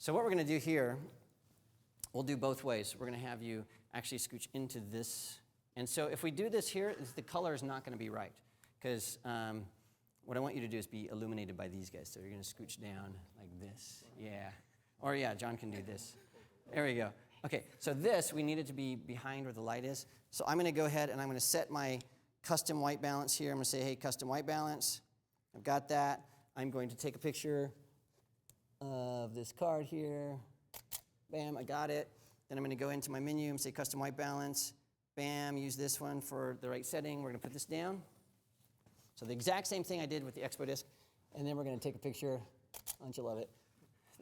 So what we're going to do here, we'll do both ways. We're going to have you actually scooch into this. And so if we do this here, the color is not going to be right. Because what I want you to do is be illuminated by these guys. So you're going to scooch down like this. Yeah. Or yeah, John can do this. There we go. Okay, so this, we need it to be behind where the light is. So I'm going to go ahead and I'm going to set my custom white balance here. I'm going to say, hey, custom white balance. I've got that. I'm going to take a picture of this card here. Bam, I got it. Then I'm going to go into my menu and say custom white balance. Bam, use this one for the right setting. We're going to put this down. So the exact same thing I did with the Expo disc. And then we're going to take a picture. Don't you love it?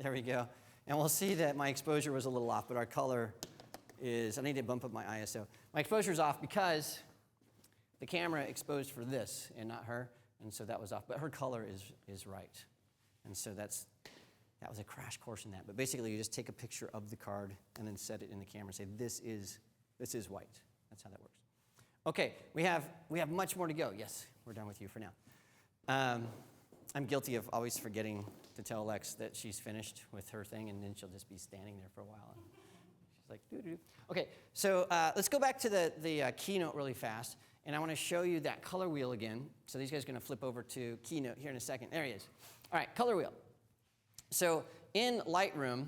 There we go. And we'll see that my exposure was a little off, but our color is, I need to bump up my ISO. My exposure is off because the camera exposed for this and not her, and so that was off. But her color is right. And so that was a crash course in that. But basically, you just take a picture of the card and then set it in the camera and say, this is white. That's how that works. Okay, we have much more to go. Yes, we're done with you for now. I'm guilty of always forgetting to tell Lex that she's finished with her thing, and then she'll just be standing there for a while. And she's like, doo-doo. Okay, so let's go back to the keynote really fast, and I want to show you that color wheel again. So these guys are going to flip over to keynote here in a second. There he is. All right, color wheel. So in Lightroom,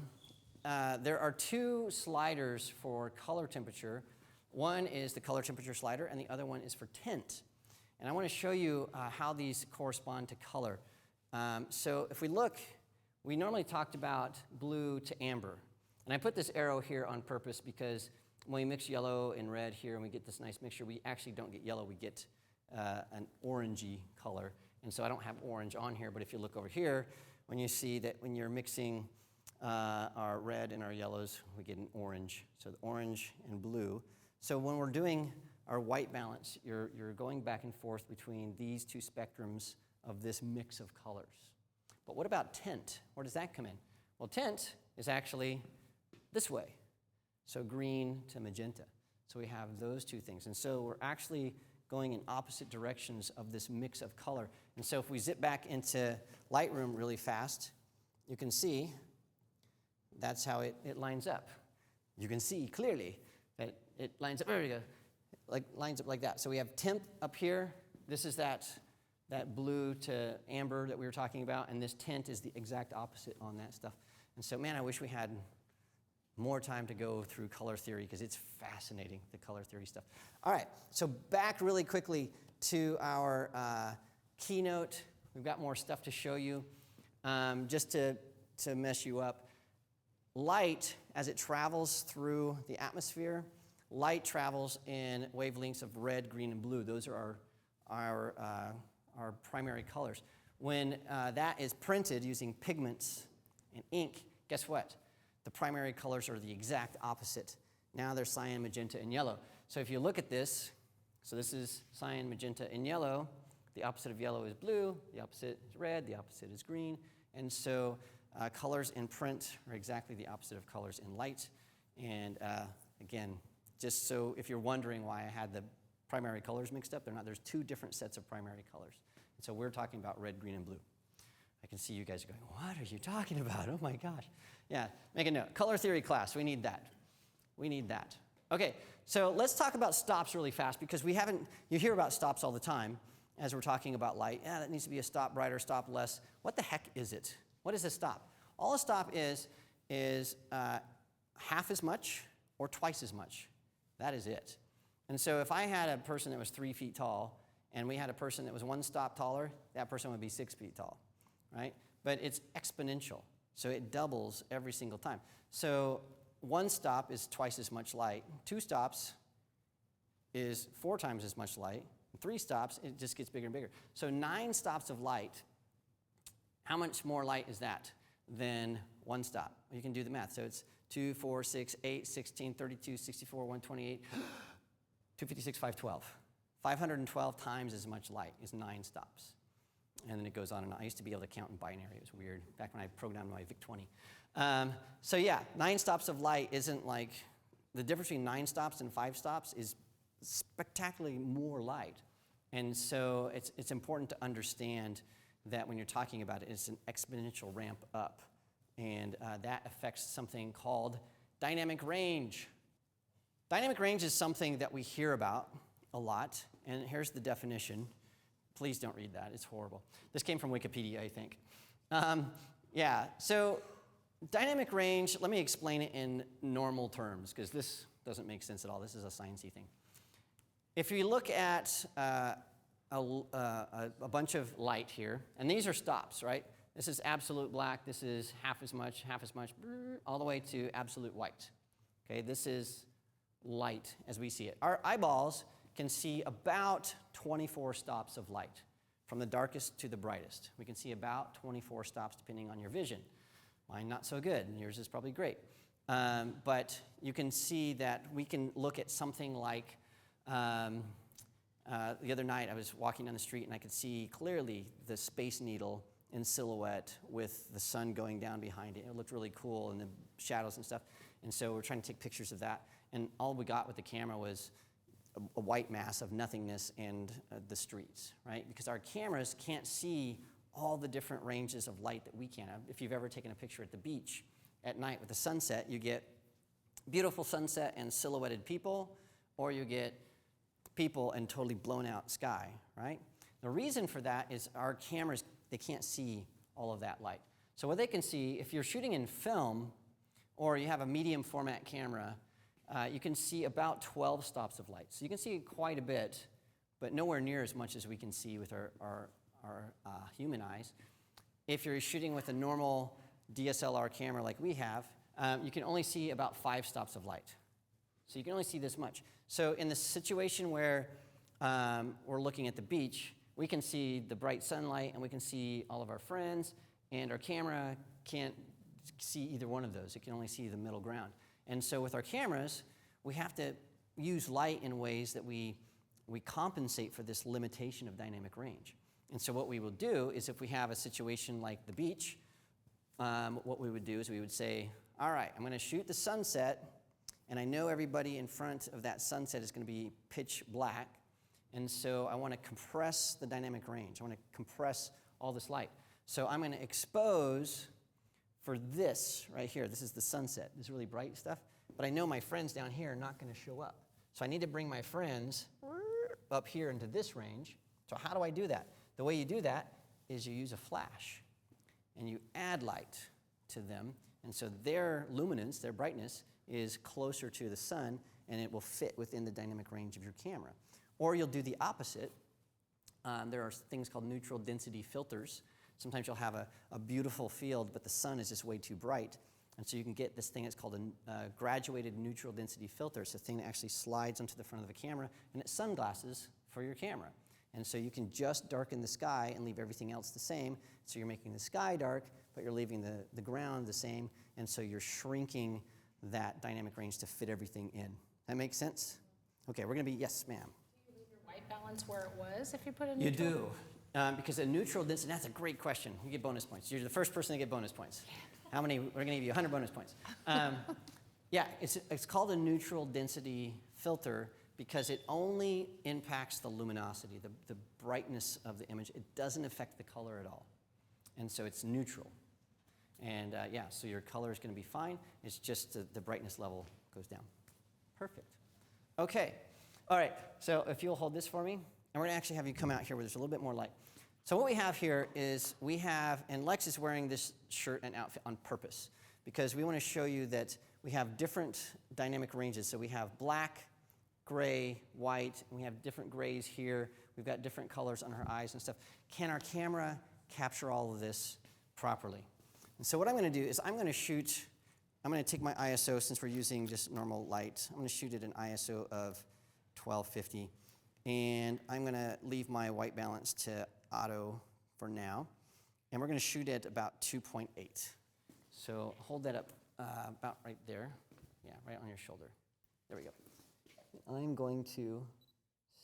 there are two sliders for color temperature. One is the color temperature slider, and the other one is for tint. And I want to show you how these correspond to color. So if we look, we normally talked about blue to amber. And I put this arrow here on purpose because when we mix yellow and red here and we get this nice mixture, we actually don't get yellow, we get an orangey color. And so I don't have orange on here, but if you look over here, when you see that when you're mixing our red and our yellows, we get an orange. So the orange and blue. So when we're doing our white balance, you're going back and forth between these two spectrums of this mix of colors. But what about tint? Where does that come in? Well, tint is actually this way. So green to magenta. So we have those two things. And so we're actually going in opposite directions of this mix of color. And so if we zip back into Lightroom really fast, you can see that's how it lines up. You can see clearly that it lines up. There we go. Lines up like that. So we have temp up here. This is that blue to amber that we were talking about, and this tint is the exact opposite on that stuff. And so, man, I wish we had more time to go through color theory because it's fascinating, the color theory stuff. All right, so back really quickly to our keynote. We've got more stuff to show you. Just to mess you up, light, as it travels through the atmosphere, light travels in wavelengths of red, green, and blue. Those are our primary colors. When that is printed using pigments and ink, guess what? The primary colors are the exact opposite. Now they're cyan, magenta, and yellow. So if you look at this, so this is cyan, magenta, and yellow. The opposite of yellow is blue. The opposite is red. The opposite is green. And so colors in print are exactly the opposite of colors in light. And again, just so if you're wondering why I had the primary colors mixed up, they're not. There's two different sets of primary colors. And so we're talking about red, green, and blue. I can see you guys are going, what are you talking about? Oh my gosh. Yeah, make a note. Color theory class, we need that. We need that. Okay, so let's talk about stops really fast because you hear about stops all the time as we're talking about light. Yeah, that needs to be a stop brighter, stop less. What the heck is it? What is a stop? All a stop is half as much or twice as much. That is it. And so if I had a person that was 3 feet tall and we had a person that was one stop taller, that person would be 6 feet tall, right? But it's exponential, so it doubles every single time. So 1 stop is twice as much light. 2 stops is 4 times as much light. 3 stops, it just gets bigger and bigger. So 9 stops of light, how much more light is that than 1 stop? You can do the math. So it's 2, 4, 6, 8, 16, 32, 64, 128, 256, 512. 512 times as much light is 9 stops. And then it goes on and on. I used to be able to count in binary. It was weird back when I programmed my VIC-20. So yeah, 9 stops of light isn't like, the difference between 9 stops and 5 stops is spectacularly more light. And so it's important to understand that when you're talking about it, it's an exponential ramp up and that affects something called dynamic range. Dynamic range is something that we hear about a lot, and here's the definition. Please don't read that, it's horrible. This came from Wikipedia, I think. Yeah, so dynamic range, let me explain it in normal terms, because this doesn't make sense at all. This is a sciencey thing. If you look at a bunch of light here, and these are stops, right? This is absolute black, this is half as much, all the way to absolute white. Okay, this is light as we see it. Our eyeballs can see about 24 stops of light, from the darkest to the brightest. We can see about 24 stops depending on your vision. Mine not so good, and yours is probably great. But you can see that we can look at something like, the other night I was walking down the street and I could see clearly the Space Needle in silhouette with the sun going down behind it. It looked really cool, and the shadows and stuff. And so we're trying to take pictures of that. And all we got with the camera was a white mass of nothingness and the streets, right? Because our cameras can't see all the different ranges of light that we can. If you've ever taken a picture at the beach at night with the sunset, you get beautiful sunset and silhouetted people, or you get people and totally blown out sky, right? The reason for that is our cameras, they can't see all of that light. So what they can see, if you're shooting in film or you have a medium format camera, you can see about 12 stops of light. So you can see quite a bit, but nowhere near as much as we can see with our human eyes. If you're shooting with a normal DSLR camera like we have, you can only see about 5 stops of light. So you can only see this much. So in the situation where we're looking at the beach, we can see the bright sunlight and we can see all of our friends, and our camera can't see either one of those. It can only see the middle ground. And so with our cameras, we have to use light in ways that we compensate for this limitation of dynamic range. And so what we will do is, if we have a situation like the beach, what we would do is we would say, all right, I'm going to shoot the sunset, and I know everybody in front of that sunset is going to be pitch black, and so I want to compress the dynamic range. I want to compress all this light. So I'm going to expose for this right here. This is the sunset, this really bright stuff, but I know my friends down here are not going to show up. So I need to bring my friends up here into this range. So how do I do that? The way you do that is you use a flash, and you add light to them, and so their luminance, their brightness, is closer to the sun, and it will fit within the dynamic range of your camera. Or you'll do the opposite. There are things called neutral density filters. Sometimes you'll have a beautiful field, but the sun is just way too bright. And so you can get this thing that's called a graduated neutral density filter. It's a thing that actually slides onto the front of the camera, and it's sunglasses for your camera. And so you can just darken the sky and leave everything else the same. So you're making the sky dark, but you're leaving the ground the same. And so you're shrinking that dynamic range to fit everything in. That makes sense? Okay, we're going to be, yes, ma'am. Do you leave your white balance where it was if you put a neutral? You do. Because a neutral density, that's a great question. You get bonus points. You're the first person to get bonus points. How many? We're going to give you 100 bonus points. Yeah, it's called a neutral density filter because it only impacts the luminosity, the brightness of the image. It doesn't affect the color at all. And so it's neutral. And yeah, so your color is going to be fine. It's just the brightness level goes down. Perfect. Okay. All right. So if you'll hold this for me, and we're going to actually have you come out here where there's a little bit more light. So what we have here is and Lex is wearing this shirt and outfit on purpose because we want to show you that we have different dynamic ranges. So we have black, gray, white, and we have different grays here. We've got different colors on our eyes and stuff. Can our camera capture all of this properly? And so what I'm going to do is I'm going to take my ISO, since we're using just normal light. I'm going to shoot at an ISO of 1250. And I'm going to leave my white balance to auto for now. And we're going to shoot at about 2.8. So hold that up about right there. Yeah, right on your shoulder. There we go. I'm going to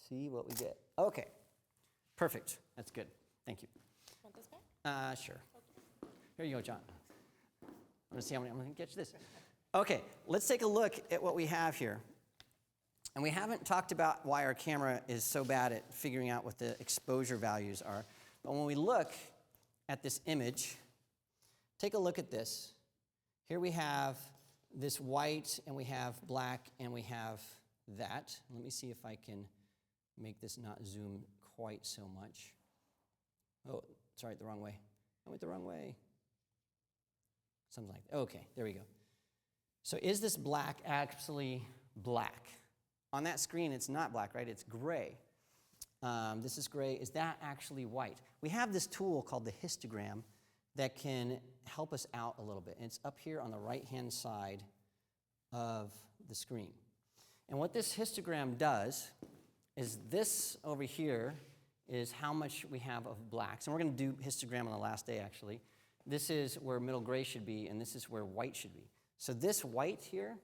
see what we get. Okay. Perfect. That's good. Thank you. Want this back? Sure. Here you go, John. I'm going to see how many I'm going to get you this. Okay, let's take a look at what we have here. And we haven't talked about why our camera is so bad at figuring out what the exposure values are. But when we look at this image, take a look at this. here we have this white, and we have black, and we have that. Let me see if I can make this not zoom quite so much. Oh, sorry, the wrong way. I went the wrong way. Something like that. Okay, there we go. So is this black actually black? On that screen, it's not black, right? It's gray. This is gray. Is that actually white? We have this tool called the histogram that can help us out a little bit. And it's up here on the right-hand side of the screen. And what this histogram does is this over here is how much we have of blacks. And we're going to do histogram on the last day, actually. This is where middle gray should be, and this is where white should be. So this white here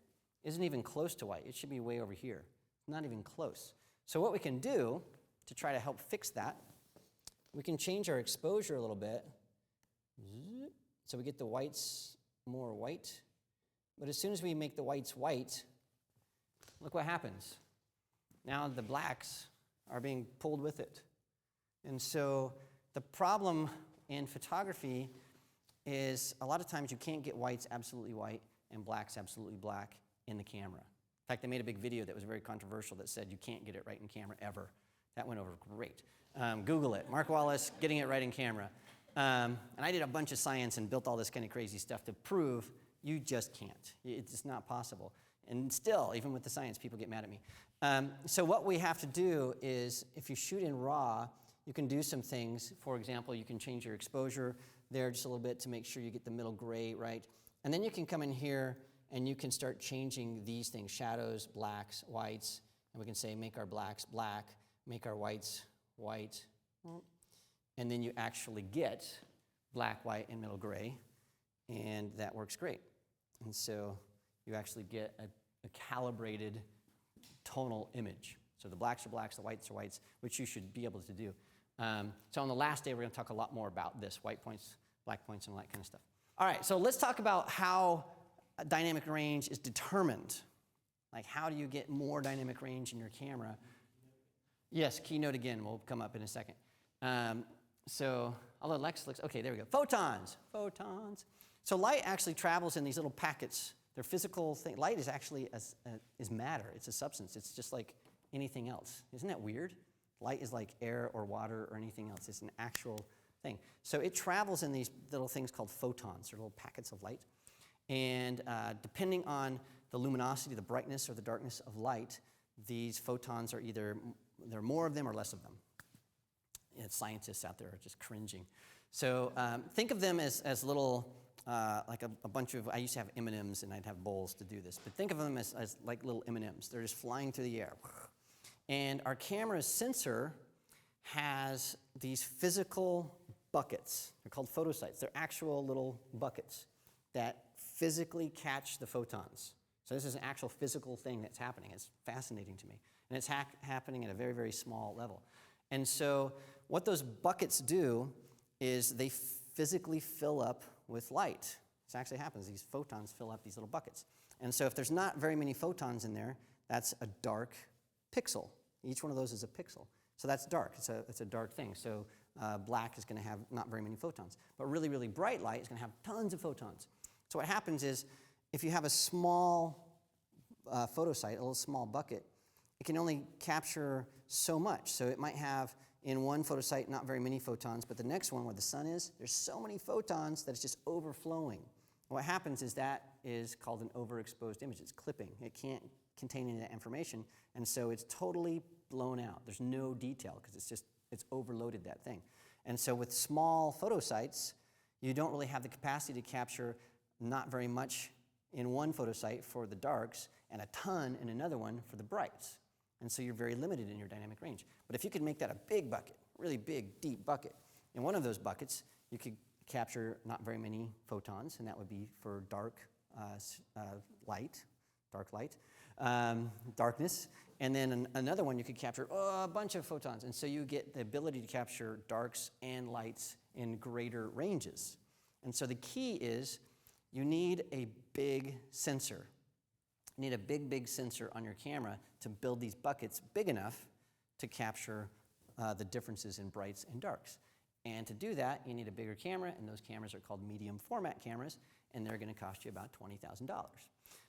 isn't even close to white. It should be way over here. Not even close. So what we can do to try to help fix that, we can change our exposure a little bit. So we get the whites more white. But as soon as we make the whites white, look what happens. Now the blacks are being pulled with it. And so the problem in photography is a lot of times you can't get whites absolutely white and blacks absolutely black in the camera. In fact, they made a big video that was very controversial that said you can't get it right in camera ever. That went over great. Google it. Mark Wallace, getting it right in camera. And I did a bunch of science and built all this kind of crazy stuff to prove you just can't. It's just not possible. And still, even with the science, people get mad at me. So what we have to do is, if you shoot in RAW, you can do some things. For example, you can change your exposure there just a little bit to make sure you get the middle gray right. And then you can come in here and you can start changing these things, shadows, blacks, whites, and we can say make our blacks black, make our whites white, and then you actually get black, white, and middle gray, and that works great. And so you actually get a calibrated tonal image. So the blacks are blacks, the whites are whites, which you should be able to do. So on the last day, we're going to talk a lot more about this, white points, black points, and all that kind of stuff. All right, so let's talk about how dynamic range is determined. Like, how do you get more dynamic range in your camera? Yes, keynote again will come up in a second. So although Lex looks, okay, there we go. Photons, photons. So light actually travels in these little packets. They're physical things. Light is actually is matter. It's a substance. It's just like anything else. Isn't that weird? Light is like air or water or anything else. It's an actual thing. So it travels in these little things called photons, or little packets of light. And depending on the luminosity, the brightness, or the darkness of light, these photons are either, there are more of them or less of them. And scientists out there are just cringing. So think of them as little, like a bunch of, I used to have M&Ms and I'd have bowls to do this, but think of them as like little M&Ms. They're just flying through the air. And our camera's sensor has these physical buckets. They're called photosites. They're actual little buckets that physically catch the photons. So this is an actual physical thing that's happening. It's fascinating to me. And it's happening at a very, very small level. And so what those buckets do is they physically fill up with light. This actually happens. These photons fill up these little buckets. And so if there's not very many photons in there, that's a dark pixel. Each one of those is a pixel. So that's dark. It's a dark thing. So black is going to have not very many photons. But really, really bright light is going to have tons of photons. So what happens is if you have a small photosite, a little small bucket, it can only capture so much. So it might have in one photosite not very many photons, but the next one where the sun is, there's so many photons that it's just overflowing. And what happens is that is called an overexposed image. It's clipping. It can't contain any of that information, and so it's totally blown out. There's no detail because it's overloaded that thing. And so with small photosites, you don't really have the capacity to capture not very much in one photosite for the darks and a ton in another one for the brights. And so you're very limited in your dynamic range. But if you could make that a big bucket, really big, deep bucket, in one of those buckets, you could capture not very many photons, and that would be for dark light, darkness. And then another one you could capture a bunch of photons. And so you get the ability to capture darks and lights in greater ranges. And so the key is you need a big sensor. You need a big, big sensor on your camera to build these buckets big enough to capture the differences in brights and darks. And to do that, you need a bigger camera, and those cameras are called medium format cameras, and they're going to cost you about $20,000.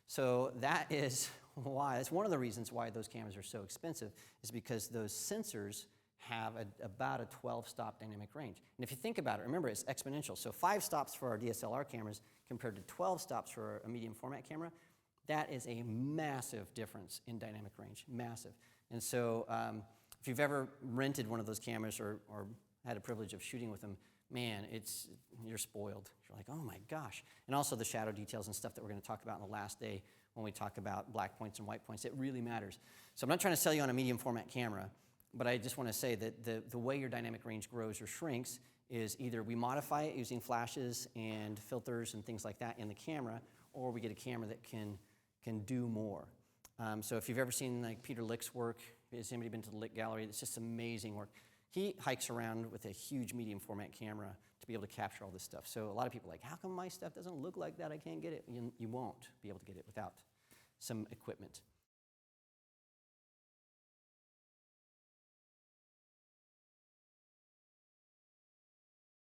So that is why, that's one of the reasons why those cameras are so expensive, is because those sensors have about a 12-stop dynamic range. And if you think about it, remember it's exponential. So 5 stops for our DSLR cameras compared to 12 stops for a medium format camera, that is a massive difference in dynamic range, massive. And so if you've ever rented one of those cameras or had a privilege of shooting with them, man, you're spoiled. You're like, oh my gosh. And also the shadow details and stuff that we're going to talk about in the last day when we talk about black points and white points, it really matters. So I'm not trying to sell you on a medium format camera, but I just want to say that the way your dynamic range grows or shrinks is either we modify it using flashes and filters and things like that in the camera, or we get a camera that can do more. So if you've ever seen like Peter Lick's work, has anybody been to the Lick Gallery? It's just amazing work. He hikes around with a huge medium format camera to be able to capture all this stuff. So a lot of people are like, how come my stuff doesn't look like that? I can't get it. You won't be able to get it without some equipment.